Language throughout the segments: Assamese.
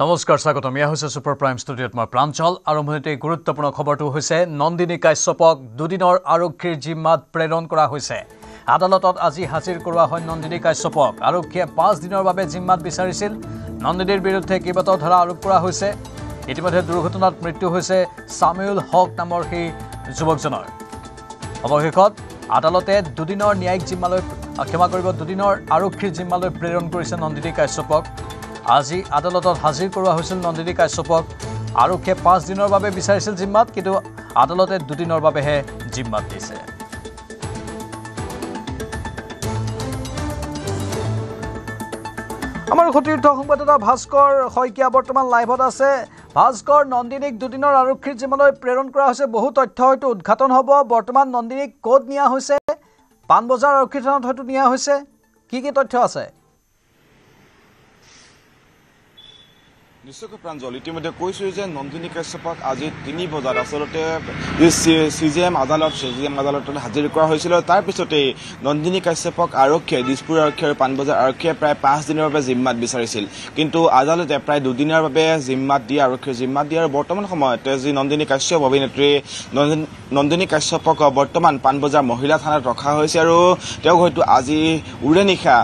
নমস্কাৰ স্বাগতম ইয়া হৈছে সুপাৰ প্ৰাইম ষ্টুডিঅ'ত মই প্ৰাঞ্জল আৰম্ভণিতে গুৰুত্বপূৰ্ণ খবৰটো হৈছে নন্দিনী কাশ্যপক দুদিনৰ আৰক্ষীৰ জিম্মাত প্ৰেৰণ কৰা হৈছে আদালতত আজি হাজিৰ কৰোৱা হয় নন্দিনী কাশ্যপক আৰক্ষীয়ে 5 দিনৰ বাবে জিম্মাত বিচাৰিছিল নন্দিনীৰ বিৰুদ্ধে কেইবাটাও ধাৰা আৰোপ কৰা হৈছে ইতিমধ্যে দুৰ্ঘটনাত মৃত্যু হৈছে সামিউল হক নামৰ সেই যুৱকজনৰ অৱশেষত আদালতে দুদিনৰ ন্যায়িক জিম্মালৈ ক্ষমা কৰিব দুদিনৰ আৰক্ষীৰ জিম্মালৈ প্ৰেৰণ কৰিছে নন্দিনী কাশ্যপক আজি আদালতত হাজিৰ কৰোৱা হৈছিল নন্দিনী কাশ্যপক আৰক্ষীয়ে 5 দিনৰ বাবে বিচাৰিছিল জিম্মাত কিন্তু আদালতে দুদিনৰ বাবেহে জিম্মাত দিছে আমাৰ সতীৰ্থ সংবাদদাতা ভাস্কৰ শইকীয়া বৰ্তমান লাইভত আছে ভাস্কৰ নন্দিনীক দুদিনৰ আৰক্ষীৰ জিম্মালৈ প্ৰেৰণ কৰা হৈছে বহু তথ্য হয়তো উদ্ঘাটন হ'ব বৰ্তমান নন্দিনীক ক'ত নিয়া হৈছে পানবজাৰ আৰক্ষী থানাত হয়তো নিয়া হৈছে কি তথ্য আছে নিশ্চয়কৈ প্ৰাঞ্জল ইতিমধ্যে কৈছো যে নন্দিনী কাশ্যপক আজি 3 বজাত আসলতে সিজিএম আদালতত হাজিৰ কৰা হৈছিল তাৰ পিছতে নন্দিনী কাশ্যপক আৰক্ষীয়ে দিছপুৰ আৰক্ষী আৰু পানবজাৰ আৰক্ষীয়ে প্ৰায় 5 দিনৰ বাবে জিম্মাত বিচাৰিছিল কিন্তু আদালতে প্ৰায় 2 দিনৰ বাবে জিম্মাত দিয়ে আৰক্ষীয়ে জিম্মাত দিয়ে আৰু বৰ্তমান সময়ত যি নন্দিনী কাশ্যপ অভিনেত্ৰী নন্দিনী কাশ্যপক বৰ্তমান পানবজাৰ মহিলা থানাত ৰখা হৈছে আৰু তেওঁ হয়তো আজি উৰে নিশা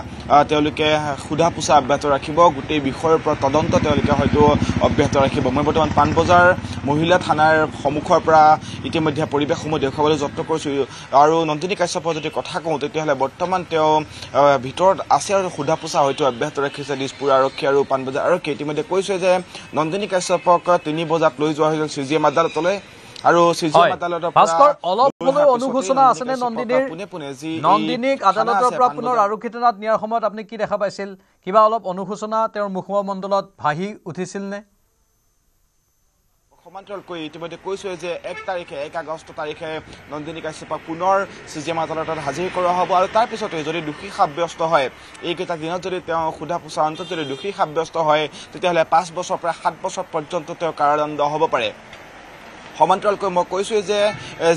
তেওঁলোকে খুদা পোছা অব্যাহত ৰাখিব গোটেই বিষয়ৰ ওপৰত তদন্ত তেওঁলোকে হয়তো অব্যাহত ৰাখিব মই বৰ্তমান পানবজাৰ মহিলা থানাৰ সন্মুখৰ পৰা ইতিমধ্যে পৰিৱেশসমূহ দেখুৱাবলৈ যত্ন কৰিছো আৰু নন্দিনী কাশ্যপৰ যদি কথা কওঁ তেতিয়াহ'লে বৰ্তমান তেওঁ ভিতৰত আছে আৰু খুদা পোছা হয়তো অব্যাহত ৰাখিছে দিছপুৰ আৰক্ষী আৰু পানবজাৰ আৰক্ষী ইতিমধ্যে কৈছে যে নন্দিনী কাশ্যপক 3 বজাত লৈ যোৱা হৈছিল সিজিএম আদালতলৈ আৰু সিজিএম আদালতৰ ভাস্কৰ অলপ সময় অনুঘোষণা আছে নে নন্দিনীক আদালতৰ পৰা পুনৰ আৰক্ষী থানাত নিয়াৰ সময়ত আপুনি কি দেখা পাইছিল কিবা অলপ অনুঘোষণা তেওঁৰ মুখমণ্ডলত ভাহি উঠিছিল নে সমান্তৰালকৈ ইতিমধ্যে কৈছো যে 1 আগষ্ট তাৰিখে নন্দিনী কাশ্যপক পুনৰ সিজিএম আদালতত হাজিৰ কৰা হ'ব আৰু তাৰ পিছতে যদি দোষী সাব্যস্ত হয় এইকেইটা দিনত যদি তেওঁ খুদা পোছা অন্তত যদি দোষী সাব্যস্ত হয় তেতিয়াহ'লে 5 বছৰ পৰা 7 বছৰ পৰ্যন্ত তেওঁ কাৰাদণ্ড হ'ব পাৰে সমান্তৰালকৈ মই কৈছো যে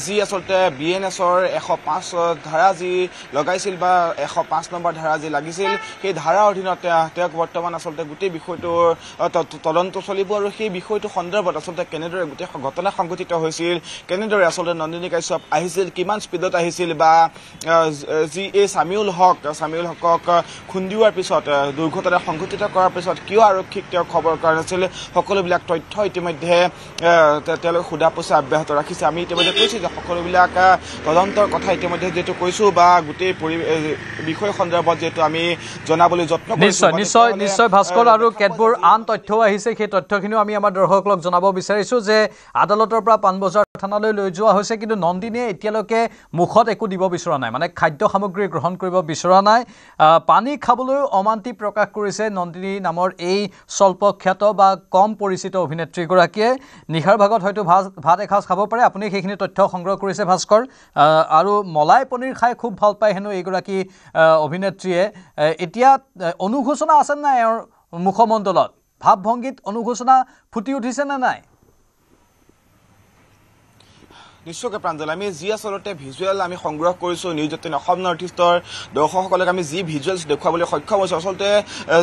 যি আসলতে বিএনএছৰ 105 ধাৰা যি লগাইছিল বা 105 নম্বৰ ধাৰা যি লাগিছিল সেই ধাৰাৰ অধীনত তেওঁক বৰ্তমান আসলতে গোটেই বিষয়টোৰ তদন্ত চলিব আৰু সেই বিষয়টো সন্দৰ্ভত আসলতে কেনেদৰে গোটেই ঘটনা সংঘটিত হৈছিল কেনেদৰে আসলতে নন্দিনী কাশ্যপ আহিছিল কিমান স্পীডত আহিছিল বা যি এই সামিউল হকক খুন্দিওৱাৰ পিছত দুৰ্ঘটনা সংঘটিত কৰাৰ পিছত কিয় আৰক্ষীক তেওঁ খবৰ কৰা নাছিল সকলোবিলাক তথ্য ইতিমধ্যে তেওঁলোকে খুদা পোছা অব্যাহত ৰাখিছে আমি ইতিমধ্যে কৈছো যে সকলোবিলাক তদন্তৰ কথা ইতিমধ্যে যেটো কৈছো বা গোটেই বিষয় সন্দৰ্ভত যেটো আমি জনাবলৈ যত্ন কৰিছো নিশ্চয় ভাস্কৰ আৰু কেতবোৰ আন তথ্য আহিছে সেই তথ্যখিনিও আমি আমাৰ দৰ্শকক জনাব বিচাৰিছো যে আদালতৰ পৰা পানবজাৰ থানালৈ লৈ যোৱা হৈছে কিন্তু নন্দিনীয়ে এতিয়ালৈকে মুখত একো দিব বিচৰা নাই মানে খাদ্য সামগ্ৰী গ্ৰহণ কৰিব বিচৰা নাই পানী খাবলৈ অমান্তি প্ৰকাশ কৰিছে নন্দিনী নামৰ এই স্বল্পখ্যাত বা কম পৰিচিত অভিনেত্ৰী গৰাকীয়ে নিখাৰ ভাগত হয়তো ভাত এখাজ খাব পাৰে আপুনি সেইখিনি তথ্য সংগ্ৰহ কৰিছে ভাস্কৰ আৰু মলাই পনীৰ খাই খুব ভাল পায় হেনো এইগৰাকী অভিনেত্ৰীয়ে এতিয়া অনুঘোষণা আছে না এৰ মুখমণ্ডলত ভাৱভংগীত অনুঘোষণা ফুটি উঠিছে না নাই নিশ্চয়কৈ প্ৰাঞ্জল আমি যি আসলতে ভিজুৱেল আমি সংগ্ৰহ কৰিছো নিউজ 18 অসম নৰ্থ ইষ্টৰ দৰ্শকসকলক আমি যি ভিজুৱেলছ দেখুৱাবলৈ সক্ষম হৈছো আসলতে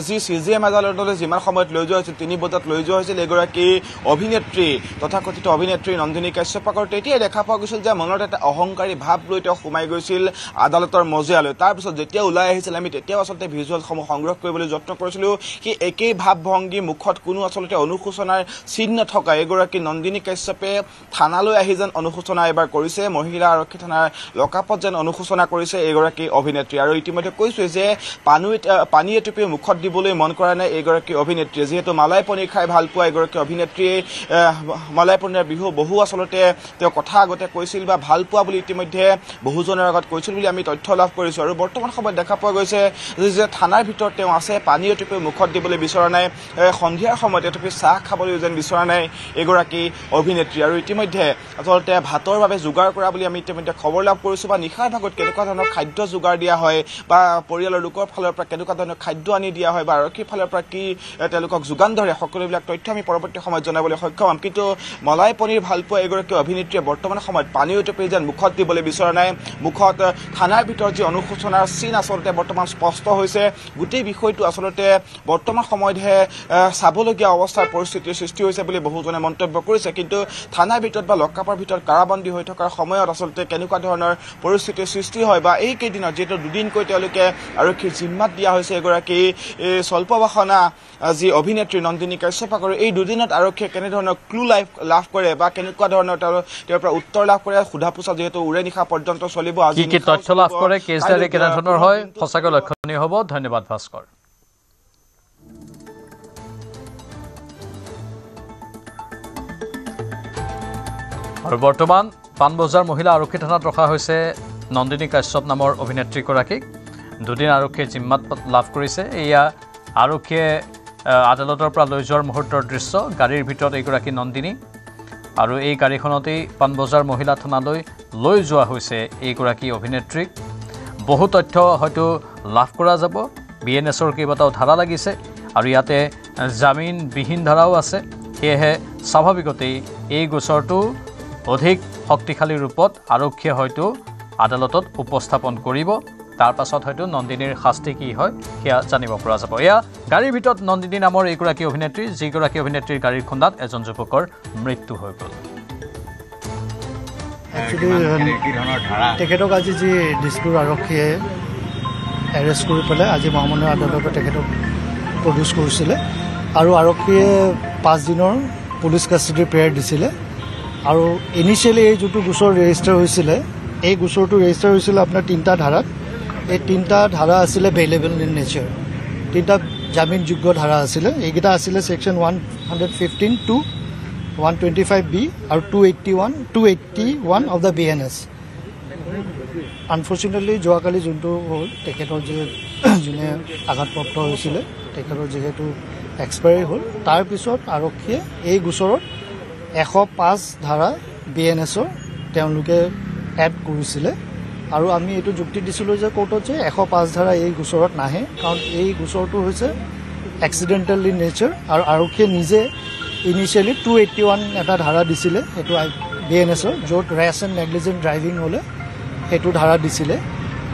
যি সিজিএম আদালতলৈ যিমান সময়ত লৈ যোৱা হৈছিল 3 বজাত লৈ যোৱা হৈছিল এগৰাকী অভিনেত্ৰী তথাকথিত অভিনেত্ৰী নন্দিনী কাশ্যপকৰ তেতিয়াই দেখা পোৱা গৈছিল যে মনত এটা অহংকাৰী ভাৱ লৈ তেওঁ সোমাই গৈছিল আদালতৰ মজিয়ালৈ তাৰপিছত যেতিয়া ওলাই আহিছিল আমি তেতিয়াও আসলতে ভিজুৱেলসমূহ সংগ্ৰহ কৰিবলৈ যত্ন কৰিছিলো কি একেই ভাৱভংগী মুখত কোনো আসলতে অনুশোচনাৰ চিহ্ন থকা এগৰাকী নন্দিনী কাশ্যপে থানালৈ আহি যেন অনুশোচনা এবাৰ কৰিছে মহিলা আৰক্ষী থানাৰ লকাপত যেন অনুশোচনা কৰিছে এগৰাকী অভিনেত্ৰী আৰু ইতিমধ্যে কৈছো যে পানী এটুপি মুখত দিবলৈ মন কৰা নাই এগৰাকী অভিনেত্ৰী যেহেতু মালাই পনীৰ খাই ভাল পোৱা এগৰাকী অভিনেত্ৰীয়ে মালাই পনীৰ বহু আসলতে তেওঁ কথা আগতে কৈছিল বা ভাল পোৱা বুলি ইতিমধ্যে বহুজনৰ আগত কৈছিল বুলি আমি তথ্য লাভ কৰিছো আৰু বৰ্তমান সময়ত দেখা পোৱা গৈছে যে থানাৰ ভিতৰত তেওঁ আছে পানী এটুপি মুখত দিবলৈ বিচৰা নাই সন্ধিয়াৰ সময়ত এটুপি চাহ খাবলৈ যেন বিচৰা নাই এগৰাকী অভিনেত্ৰী আৰু ইতিমধ্যে আসলতে ভাতৰ বাবে যোগাৰ কৰা বুলি আমি ইতিমধ্যে খবৰ লাভ কৰিছোঁ বা নিশাৰ ভাগত কেনেকুৱা ধৰণৰ খাদ্য যোগাৰ দিয়া হয় বা পৰিয়ালৰ লোকৰ ফালৰ পৰা কেনেকুৱা ধৰণৰ খাদ্য আনি দিয়া হয় বা আৰক্ষীৰ ফালৰ পৰা কি তেওঁলোকক যোগান ধৰে সকলোবিলাক তথ্য আমি পৰৱৰ্তী সময়ত জনাবলৈ সক্ষম হ'ম কিন্তু মলাই পনীৰ ভালপোৱা এগৰাকী অভিনেত্ৰীয়ে বৰ্তমান সময়ত পানী উঠি যেন মুখত দিবলৈ বিচৰা নাই মুখত থানাৰ ভিতৰত যি অনুশোচনাৰ চিন আচলতে বৰ্তমান স্পষ্ট হৈছে গোটেই বিষয়টো আচলতে বৰ্তমান সময়তহে চাবলগীয়া অৱস্থাৰ পৰিস্থিতিৰ সৃষ্টি হৈছে বুলি বহুজনে মন্তব্য কৰিছে কিন্তু থানাৰ ভিতৰত বা লকআপৰ ভিতৰত কাৰাবন্দী হৈ থকাৰ সময়ত আচলতে কেনেকুৱা ধৰণৰ পৰিস্থিতিৰ সৃষ্টি হয় বা এই কেইদিনত যিহেতু দুদিনকৈ তেওঁলোকে আৰক্ষীৰ জিম্মাত দিয়া হৈছে এগৰাকী স্বল্পবাসনা যি অভিনেত্ৰী নন্দিনী কাশ্যপক আৰু এই দুদিনত আৰক্ষীয়ে কেনেধৰণৰ ক্লু লাভ কৰে বা কেনেকুৱা ধৰণৰ তেওঁৰ পৰা উত্তৰ লাভ কৰে সোধা পোছা যিহেতু উৰে নিশা পৰ্যন্ত চলিব আজি কি তথ্য লাভ কৰে কেছ ডায়েৰী কেনেধৰণৰ হয় সঁচাকৈ লক্ষণীয় হ'ব ধন্যবাদ ভাস্কৰ আৰু বৰ্তমান পাণবজাৰ মহিলা আৰক্ষী থানাত ৰখা হৈছে নন্দিনী কাশ্যপ নামৰ অভিনেত্ৰীগৰাকীক দুদিন আৰক্ষীয়ে জিম্মাত লাভ কৰিছে এয়া আৰক্ষীয়ে আদালতৰ পৰা লৈ যোৱাৰ মুহূৰ্তৰ দৃশ্য গাড়ীৰ ভিতৰত এইগৰাকী নন্দিনী আৰু এই গাড়ীখনতেই পাণবজাৰ মহিলা থানালৈ লৈ যোৱা হৈছে এইগৰাকী অভিনেত্ৰীক বহু তথ্য হয়তো লাভ কৰা যাব বিএনএছৰ কেইবাটাও ধাৰা লাগিছে আৰু ইয়াতে জামিনবিহীন ধাৰাও আছে সেয়েহে স্বাভাৱিকতেই এই গোচৰটো অধিক শক্তিশালী ৰূপত আৰক্ষীয়ে হয়তো আদালতত উপস্থাপন কৰিব তাৰ পাছত হয়তো নন্দিনীৰ শাস্তি কি হয় সেয়া জানিব পৰা যাব এয়া গাড়ীৰ ভিতৰত নন্দিনী নামৰ এইগৰাকী অভিনেত্ৰী যিগৰাকী অভিনেত্ৰীৰ গাড়ীৰ খুন্দাত এজন যুৱকৰ মৃত্যু হৈ গ'ল তেখেতক আজি যি দিছপুৰ আৰক্ষীয়ে এৰেষ্ট কৰি পেলাই আজি মহামানৱ আদালতত তেখেতক প্ৰডিউচ কৰিছিলে আৰু আৰক্ষীয়ে 5 দিনৰ পুলিচ কাষ্টডি প্ৰেয়াৰ দিছিলে আৰু ইনিচিয়েলি এই যোনটো গোচৰ ৰেজিষ্টাৰ হৈছিলে এই গোচৰটো ৰেজিষ্টাৰ হৈছিলে আপোনাৰ 3টা ধাৰাত এই 3টা ধাৰা আছিলে বেইলেবল ইন নেচাৰ 3টা জামিনযোগ্য ধাৰা আছিলে এইকেইটা আছিলে ছেকশ্যন 115 টু 125B আৰু 281 অফ দ্য BNS আনফৰ্চুনেটলি যোৱাকালি যোনটো হ'ল তেখেতৰ যোনে আঘাতপ্ৰাপ্ত হৈছিলে তেখেতৰ যিহেতু এক্সপায়াৰী হ'ল তাৰপিছত আৰক্ষীয়ে এই গোচৰত 105 ধাৰা BNSৰ তেওঁলোকে এড কৰিছিলে আৰু আমি এইটো যুক্তি দিছিলোঁ যে কোৰ্টত যে 105 ধাৰা এই গোচৰত নাহে কাৰণ এই গোচৰটো হৈছে এক্সিডেণ্টেল ইন নেচাৰ আৰু আৰক্ষীয়ে নিজে ইনিচিয়েলি 281 এটা ধাৰা দিছিলে সেইটো BNSৰ য'ত ৰেছ এণ্ড নেগলিজেণ্ট ড্ৰাইভিং হ'লে সেইটো ধাৰা দিছিলে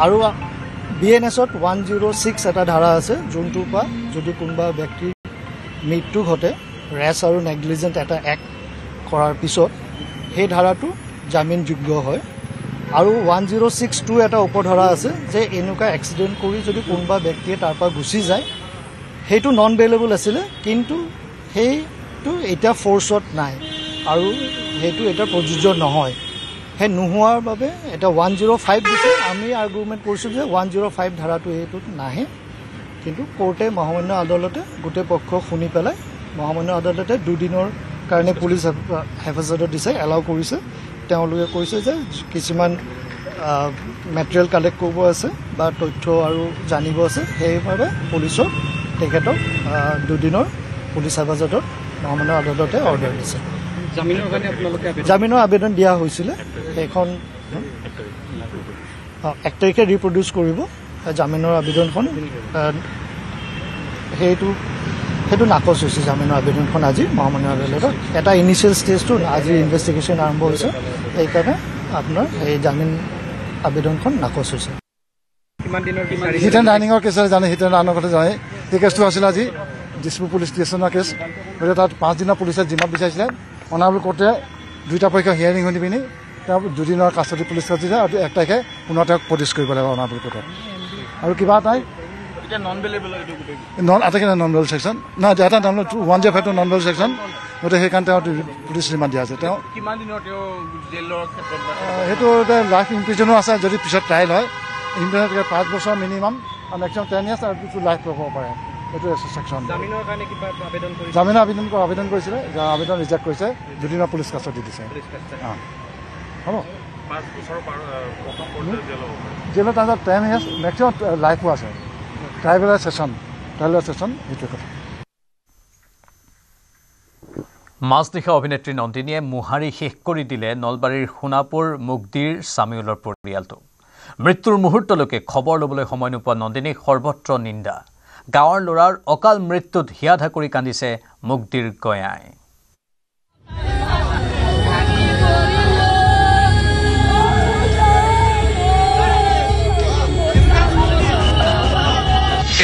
আৰু BNSত 106 এটা ধাৰা আছে যোনটোৰ পৰা যদি কোনোবা ব্যক্তিৰ মৃত্যু ঘটে ৰেছ আৰু নেগলিজেণ্ট এটা এক্ট কৰাৰ পিছত সেই ধাৰাটো জামিনযোগ্য হয় আৰু 1062 এটা উপধাৰা আছে যে এনেকুৱা এক্সিডেণ্ট কৰি যদি কোনোবা ব্যক্তিয়ে তাৰ পৰা গুচি যায় সেইটো নন বেইলেবল আছিলে কিন্তু সেইটো এতিয়া ফ'ৰ্চত নাই আৰু সেইটো এটা প্ৰযোজ্য নহয় সেই নোহোৱাৰ বাবে এটা 105 দিছে আমি আৰ্গুমেণ্ট কৰিছোঁ যে 105 ধাৰাটো এইটোত নাহে কিন্তু কোৰ্টে মহামান্য আদালতে গোটেই পক্ষ শুনি পেলাই মহামান্য আদালতে দুদিনৰ কাৰণে পুলিচ হেফাজতত দিছে এলাউ কৰিছে তেওঁলোকে কৈছে যে কিছুমান মেটেৰিয়েল কালেক্ট কৰিব আছে বা তথ্য আৰু জানিব আছে সেইবাবে পুলিচক তেখেতক দুদিনৰ পুলিচ হেফাজতত মহামান্য আদালতে অৰ্ডাৰ দিছে জামিনৰ আবেদন দিয়া হৈছিলে সেইখন 1 তাৰিখে ৰিপ্ৰডিউচ কৰিব জামিনৰ আবেদনখন সেইটো নাকচ হৈছে জামিনৰ আবেদনখন আজি মহামান্য আদালতত এটা ইনিচিয়েল ষ্টেজটো আজি ইনভেষ্টিগেশ্যন আৰম্ভ হৈছে সেইকাৰণে আপোনাৰ এই জামিন আবেদনখন নাকচ হৈছে হিটেন ডাইনিঙৰ কেছ জানে হিটেন ডাইনিঙৰ কথা জানে সেই কেছটো আছিলে আজি দিছপুৰ পুলিচ ষ্টেচনৰ কেছ গতিকে তাত 5 দিনৰ পুলিচে জিম্মাত বিচাৰিছিলে অনাৰেবল কোৰ্টে 2টা পৰীক্ষা হিয়াৰিং হৈ পিনি তেওঁ 2 দিনৰ কাষ্টডি পুলিচ কাষ্টডি আৰু 1 তাৰিখে পুনৰ তেওঁক প্ৰডিউচ কৰিব লাগিব অনাৰেবল কোৰ্টত আৰু কিবা এটাই আটাইকেইটা নন বেল ছেকশ্যন নহয় এটা নন 105 নন বেল ছেকশ্যন গতিকে সেইকাৰণে তেওঁ পুলিচ ৰিমাণ্ড দিয়া আছে তেওঁ সেইটো লাইফ ইম্প্ৰিজনো আছে যদি পিছত ট্ৰায়েল হয় ইম্প্ৰিজনত 5 বছৰ মিনিমাম আৰু মেক্সিমাম 10 years আৰু কিছু লাইফ ল'ব পাৰে এইটো ছেকশ্যন জামিনৰ আবেদন কৰিছিলে আবেদন ৰিজেক্ট কৰিছে দুদিনৰ পুলিচ কাষ্টডি দিছে হ'ব জেলত তাত 10 years মেক্সিমাম লাইফো আছে ট্ৰাইবেলৰ ছেশ্যন সেইটো কথা মাজনিশা অভিনেত্ৰী নন্দিনীয়ে মোহাৰি শেষ কৰি দিলে নলবাৰীৰ সোণাপুৰ মুগদীৰ সামিউলৰ পৰিয়ালটো মৃত্যুৰ মুহূৰ্তলৈকে খবৰ ল'বলৈ সময় নোপোৱা নন্দিনীক সৰ্বত্ৰ নিন্দা গাঁৱৰ ল'ৰাৰ অকাল মৃত্যুত হিয়া ঢাকুৰি কান্দিছে মুগদীৰ গয়াই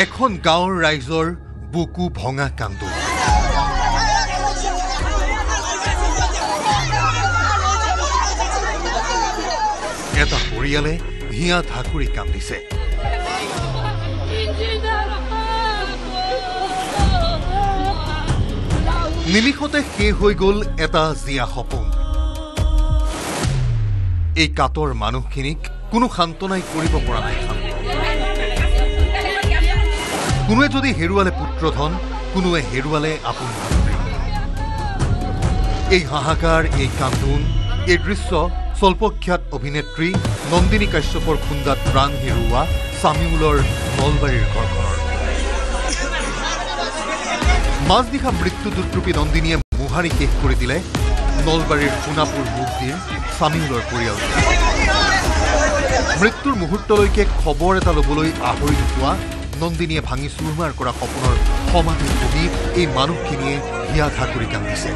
এখন গাঁৱৰ ৰাইজৰ বুকু ভঙা কান্দো এটা পৰিয়ালে হিয়া ঢাকুৰি কান্দিছে নিমিষতে শেষ হৈ গ'ল এটা জিয়া সপোন এই কাতৰ মানুহখিনিক কোনো সান্তনাই কৰিব পৰা নাই কোনোৱে যদি হেৰুৱালে পুত্ৰধন কোনোৱে হেৰুৱালে আপোন এই হাহাকাৰ এই কান্দোন এই দৃশ্য স্বল্পখ্যাত অভিনেত্ৰী নন্দিনী কাশ্যপৰ খুন্দাত প্ৰাণ হেৰুওৱা সামিউলৰ নলবাৰীৰ ঘৰখনৰ মাজনিশা মৃত্যুদূতৰূপী নন্দিনীয়ে মোহাৰি শেষ কৰি দিলে নলবাৰীৰ সোণাপুৰ মুগদীৰ সামিউলৰ পৰিয়াল মৃত্যুৰ মুহূৰ্তলৈকে খবৰ এটা ল'বলৈ আহৰি নোপোৱা নন্দিনীয়ে ভাঙি চুৰমাৰ কৰা সপোনৰ সমাধিত বহি এই মানুহখিনিয়ে হিয়া ঢাকুৰি কান্দিছে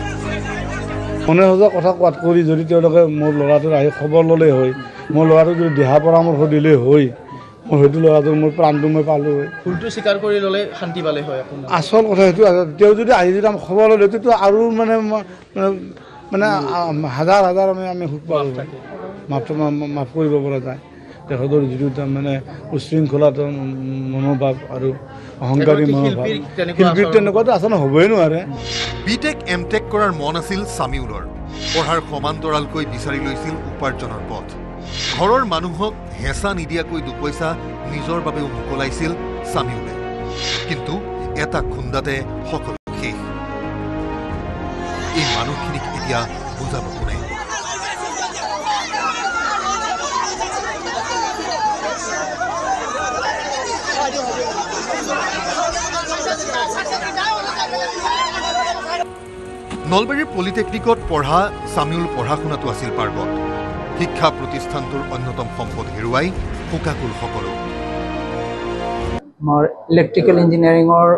মনে সজা কথা কোৱাত কৰি যদি তেওঁলোকে মোৰ ল'ৰাটোৰ আহি খবৰ ল'লেই হয় মোৰ ল'ৰাটোক যদি দিহা পৰামৰ্শ দিলেই হয় মোৰ হয়তো ল'ৰাটোৰ মোৰ প্ৰাণটো মই পালোঁ হয় ভুলটো স্বীকাৰ কৰি ল'লে শান্তি পালে হয় আচল কথা সেইটো তেওঁ যদি আহি যদি আমাক খবৰ ল'লে তেতিয়া আৰু মানে হাজাৰ হাজাৰ আমি সুখ পালোঁ মাফ কৰিব পৰা যায় তেখেতৰ যিটো মানে উশৃংখলাত মনোভাৱ আৰু অহংকাৰী মনোভাৱ শিল্পীৰ তেনেকুৱাটো আচলতে হ'বই নোৱাৰে বিটেক এমটেক কৰাৰ মন আছিল সামিউলৰ পঢ়াৰ সমান্তৰালকৈ বিচাৰি লৈছিল উপাৰ্জনৰ পথ ঘৰৰ মানুহক হেঁচা নিদিয়াকৈ দুপইচা নিজৰ বাবেও মোকলাইছিল সামিউলে কিন্তু এটা খুন্দাতে সকলো শেষ এই মানুহখিনিক এতিয়া বুজাব কোনে নলবাৰীৰ পলিটেকনিকত পঢ়া সামিউল পঢ়া শুনাটো আছিল পাৰ্বত শিক্ষা প্ৰতিষ্ঠানটোৰ অন্যতম সম্পদ হেৰুৱাই শোকাকুল সকলো মোৰ ইলেক্ট্ৰিকেল ইঞ্জিনিয়াৰিঙৰ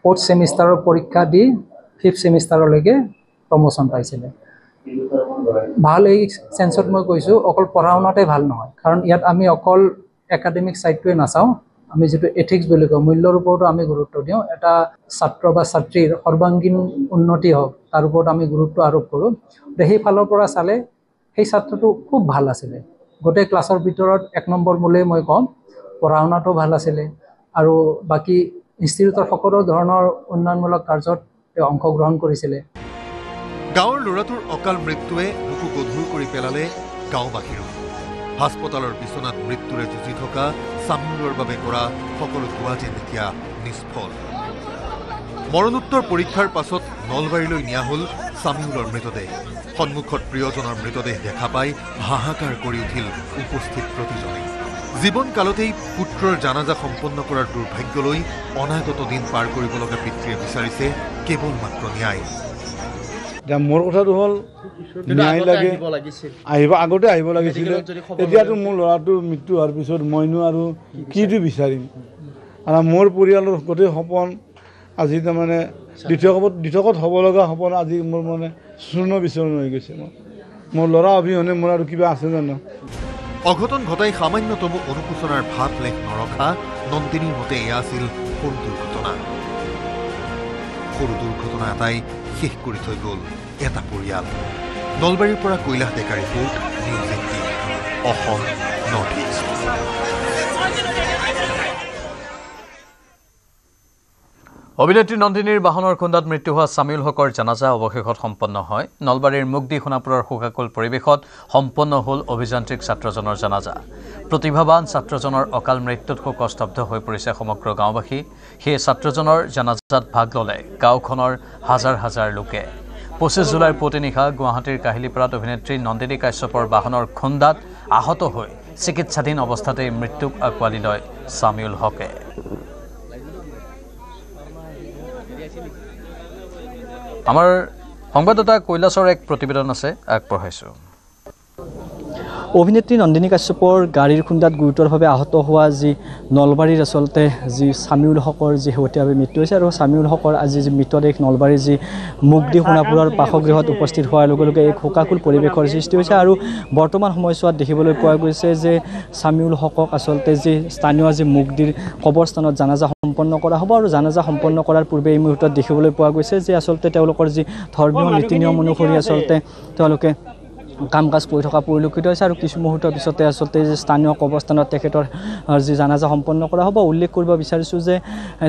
4th সেমিষ্টাৰৰ পৰীক্ষা দি 5th সেমিষ্টাৰলৈকে প্ৰমোশ্যন পাইছিলে ভাল এই চেঞ্চত মই কৈছোঁ অকল পঢ়া শুনাতে ভাল নহয় কাৰণ ইয়াত আমি অকল একাডেমিক ছাইডটোৱে নাচাওঁ আমি যেটো এথিক্স বুলি কওঁ মূল্যৰ ওপৰতো আমি গুৰুত্ব দিওঁ এটা ছাত্ৰ বা ছাত্ৰীৰ সৰ্বাংগীন উন্নতি হওক তাৰ ওপৰত আমি গুৰুত্ব আৰোপ কৰোঁ সেই ফালৰ পৰা চালে সেই ছাত্ৰটো খুব ভাল আছিলে গোটেই ক্লাছৰ ভিতৰত 1 নম্বৰ মূলেই মই কম পঢ়া শুনাটো ভাল আছিলে আৰু বাকি ইনষ্টিটিউটৰ সকলো ধৰণৰ উন্নয়নমূলক কাৰ্যত অংশগ্ৰহণ কৰিছিলে গাঁৱৰ ল'ৰাটোৰ অকাল মৃত্যুৱে বুকু গধুৰ কৰি পেলালে গাঁওবাসীৰো হাস্পতালৰ বিচনাত মৃত্যুৰে যুঁজি থকা সামিউলৰ বাবে কৰা সকলো দোৱা যেন এতিয়া নিষ্ফল মৰণোত্তৰ পৰীক্ষাৰ পাছত নলবাৰীলৈ নিয়া হ'ল সামিউলৰ মৃতদেহ সন্মুখত প্ৰিয়জনৰ মৃতদেহ দেখা পাই হাহাকাৰ কৰি উঠিল উপস্থিত প্ৰতিজনে জীৱনকালতেই পুত্ৰৰ জানাজা সম্পন্ন কৰাৰ দুৰ্ভাগ্যলৈ অনাগত দিন পাৰ কৰিব লগা পিতৃয়ে বিচাৰিছে কেৱল মাত্ৰ ন্যায় এতিয়া মোৰ কথাটো হ'ল ন্যায় লাগে আগতে আহিব লাগিছিলে এতিয়াতো মোৰ ল'ৰাটোৰ মৃত্যু হোৱাৰ পিছত মইনো আৰু কিটো বিচাৰিম আৰু মোৰ পৰিয়ালৰ গোটেই সপোন আজি তাৰমানে দ্বিতীয়কত হ'ব লগা সপোন আজি মোৰ মানে শূন্য বিচৰণ হৈ গৈছে মোৰ ল'ৰা অবিহনে মোৰ আৰু কিবা আছে জানো অঘটন ঘটাই সামান্যতম অনুশোচনাৰ ভাত লেখ নৰখা নন্দিনীৰ মতে এয়া আছিল সৰু দুৰ্ঘটনা এটাই শেষ কৰি থৈ গ'ল এটা পৰিয়াল নলবাৰীৰ পৰা Kailash Deka report news 18 Assam north east অভিনেত্ৰী নন্দিনীৰ বাহনৰ খুন্দাত মৃত্যু হোৱা সামিউল হকৰ জানাজা অৱশেষত সম্পন্ন হয় নলবাৰীৰ মুগদী সোণাপুৰৰ শোকাকুল পৰিৱেশত সম্পন্ন হ'ল অভিযান্ত্ৰিক ছাত্ৰজনৰ জানাজা প্ৰতিভাৱান ছাত্ৰজনৰ অকাল মৃত্যুত শোকস্তব্ধ হৈ পৰিছে সমগ্ৰ গাঁওবাসী সেই ছাত্ৰজনৰ জানাজাত ভাগ ল'লে গাঁওখনৰ হাজাৰ হাজাৰ লোকে 25 জুলাইৰ পুৱতি নিশা গুৱাহাটীৰ কাহিলীপাৰাত অভিনেত্ৰী নন্দিনী কাশ্যপৰ বাহনৰ খুন্দাত আহত হৈ চিকিৎসাধীন অৱস্থাতেই মৃত্যুক আঁকোৱালি লয় সামিউল হকে আমাৰ সংবাদদাতা কৈলাশৰ এক প্ৰতিবেদন আছে আগবঢ়াইছোঁ। অভিনেত্ৰী নন্দিনী কাশ্যপৰ গাড়ীৰ খুন্দাত গুৰুতৰভাৱে আহত হোৱা যি নলবাৰীৰ আচলতে যি ছামিউল হকৰ যি শেহতীয়াভাৱে মৃত্যু হৈছে আৰু ছামিউল হকৰ আজি যি মৃতদেহ নলবাৰীৰ যি মুগদি সোণাপুৰৰ বাসগৃহত উপস্থিত হোৱাৰ লগে লগে এক শোকাকুল পৰিৱেশৰ সৃষ্টি হৈছে আৰু বৰ্তমান সময়ছোৱাত দেখিবলৈ পোৱা গৈছে যে ছামিউল হকক আচলতে যি স্থানীয় যি মুগদিৰ কবৰস্থানত জানাজা সম্পন্ন কৰা হ'ব আৰু জানাজা সম্পন্ন কৰাৰ পূৰ্বে এই মুহূৰ্তত দেখিবলৈ পোৱা গৈছে যে আচলতে তেওঁলোকৰ যি ধৰ্মীয় নীতি নিয়ম অনুসৰি আচলতে তেওঁলোকে কাম কাজ কৰি থকা পৰিলক্ষিত হৈছে আৰু কিছু মুহূৰ্তৰ পিছতে আচলতে স্থানীয় কবৰস্থানত তেখেতৰ যি জানাজা সম্পন্ন কৰা হ'ব। উল্লেখ কৰিব বিচাৰিছোঁ যে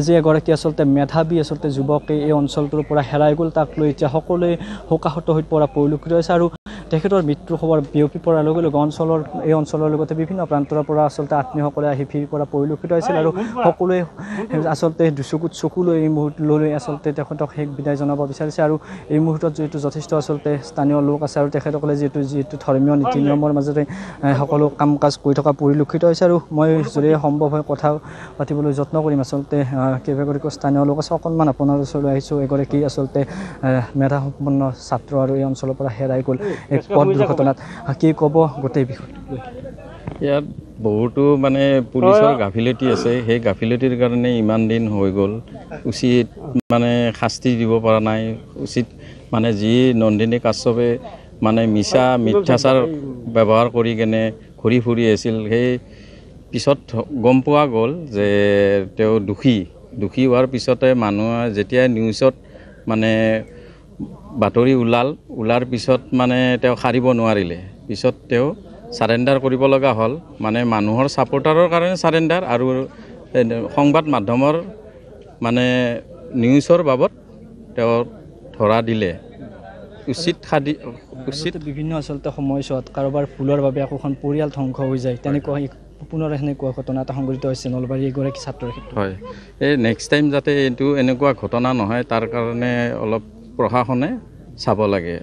যি এগৰাকী আচলতে মেধাৱী আচলতে যুৱকে এই অঞ্চলটোৰ পৰা হেৰাই গ'ল, তাক লৈ এতিয়া সকলোৱে শোকাহত হৈ পৰা পৰিলক্ষিত হৈছে আৰু তেখেতৰ মৃত্যুৰ খবৰ বিয়পি পৰাৰ লগে লগে এই অঞ্চলৰ লগতে বিভিন্ন প্ৰান্তৰ পৰা আচলতে আত্মীয়সকলে আহি ভিৰ কৰা পৰিলক্ষিত হৈছিল আৰু সকলোৱে আচলতে দুচকুত চকু লৈ এই মুহূৰ্তলৈ আচলতে তেখেতক শেষ বিদায় জনাব বিচাৰিছে আৰু এই মুহূৰ্তত যিহেতু যথেষ্ট আচলতে স্থানীয় লোক আছে আৰু তেখেতসকলে যিহেতু ধৰ্মীয় নীতি নিয়মৰ মাজতে সকলো কাম কাজ কৰি থকা পৰিলক্ষিত হৈছে আৰু মই যদি সম্ভৱ হয় কথা পাতিবলৈ যত্ন কৰিম। আচলতে কেইবাগৰাকীও স্থানীয় লোক আছে, অকণমান আপোনাৰ ওচৰলৈ আহিছোঁ। এগৰাকী আচলতে মেধাসম্পন্ন ছাত্ৰ আৰু এই অঞ্চলৰ পৰা হেৰাই গ'ল এক পথ দুৰ্ঘটনাত, কি ক'ব গোটেই বিষয়টো? ইয়াত বহুতো মানে পুলিচৰ গাফিলতি আছে, সেই গাফিলতিৰ কাৰণে ইমান দিন হৈ গ'ল। উচিত মানে শাস্তি দিব পৰা নাই। উচিত মানে যি নন্দিনী কাশ্যপে মানে মিথ্যাচাৰ ব্যৱহাৰ কৰি কেনে ঘূৰি ফুৰি আছিল, সেই পিছত গম পোৱা গ'ল যে তেওঁ দোষী হোৱাৰ পিছতে মানুহে যেতিয়া নিউজত মানে বাতৰি ওলাৰ পিছত মানে তেওঁ সাৰিব নোৱাৰিলে, পিছত তেওঁ ছাৰেণ্ডাৰ কৰিব লগা হ'ল। মানে মানুহৰ ছাপোৰ্টাৰৰ কাৰণে ছাৰেণ্ডাৰ আৰু সংবাদ মাধ্যমৰ মানে নিউজৰ বাবদ তেওঁ ধৰা দিলে। উচিত বিভিন্ন আচলতে সময়ছোৱাত কাৰোবাৰ ভুলৰ বাবে একোখন পৰিয়াল ধ্বংস হৈ যায়, তেনেকুৱা পুনৰ সেনেকুৱা ঘটনা এটা সংঘটিত হৈছে নলবাৰী এগৰাকী ছাত্ৰৰ ক্ষেত্ৰত। হয়, এই নেক্সট টাইম যাতে এনেকুৱা ঘটনা নহয় তাৰ কাৰণে অলপ প্ৰশাসনে চাব লাগে।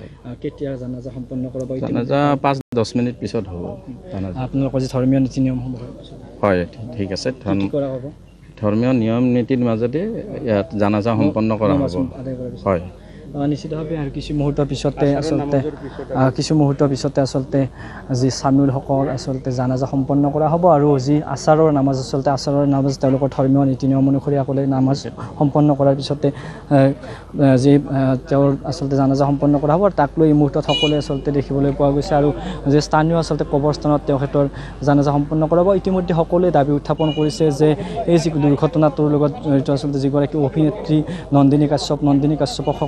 কেতিয়া জানাজা সম্পন্ন কৰিব? জানাজা 5-10 মিনিট পিছত হ'ব। আপোনালোকৰ যি ধৰ্মীয় নীতি নিয়মসমূহ হয়, ঠিক আছে। ধৰ্মীয় নিয়ম নীতিৰ মাজতে ইয়াত জানাজা সম্পন্ন কৰা হ'ব। হয়, নিশ্চিতভাৱে আৰু কিছু মুহূৰ্তৰ পিছতে আচলতে যি ছামিউল হকৰ আচলতে জানাজা সম্পন্ন কৰা হ'ব আৰু যি আচাৰৰ নামাজ তেওঁলোকৰ ধৰ্মীয় নীতি নিয়ম অনুসৰি সকলোৱে নামাজ সম্পন্ন কৰাৰ পিছতে যি তেওঁৰ আচলতে জানাজা সম্পন্ন কৰা হ'ব। তাক লৈ এই মুহূৰ্তত সকলোৱে আচলতে দেখিবলৈ পোৱা গৈছে আৰু যি স্থানীয় আচলতে কবৰস্থানত তেখেতৰ জানাজা সম্পন্ন কৰা হ'ব। ইতিমধ্যে সকলোৱে দাবী উত্থাপন কৰিছে যে এই যি দুৰ্ঘটনাটোৰ লগত জড়িত আচলতে যিগৰাকী অভিনেত্ৰী নন্দিনী কাশ্যপক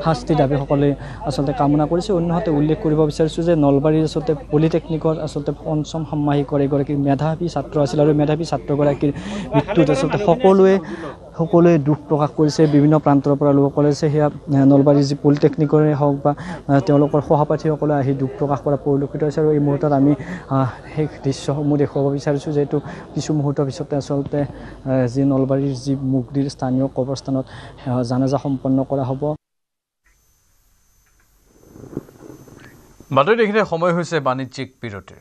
শাস্তি দাবী সকলে আচলতে কামনা কৰিছে। অন্যহাতে উল্লেখ কৰিব বিচাৰিছোঁ যে নলবাৰীৰ আচলতে পলিটেকনিকৰ আচলতে পঞ্চম ষান্মাসিকৰ এগৰাকী মেধাৱী ছাত্ৰ আছিল আৰু মেধাৱী ছাত্ৰগৰাকীৰ মৃত্যুত আচলতে সকলোৱে দুখ প্ৰকাশ কৰিছে। বিভিন্ন প্ৰান্তৰ পৰা লোকসকলে সেয়া নলবাৰীৰ যি পলিটেকনিকৰে হওক বা তেওঁলোকৰ সহপাঠীসকলে আহি দুখ প্ৰকাশ কৰা পৰিলক্ষিত হৈছে আৰু এই মুহূৰ্তত আমি সেই দৃশ্যসমূহ দেখুৱাব বিচাৰিছোঁ, যিহেতু কিছু মুহূৰ্তৰ পিছতে আচলতে যি নলবাৰীৰ যি মুগদিৰ স্থানীয় কবৰস্থানত জানাজা সম্পন্ন কৰা হ'ব। বাতৰি দেখিলে সময় হৈছে বাণিজ্যিক বিৰতিৰ।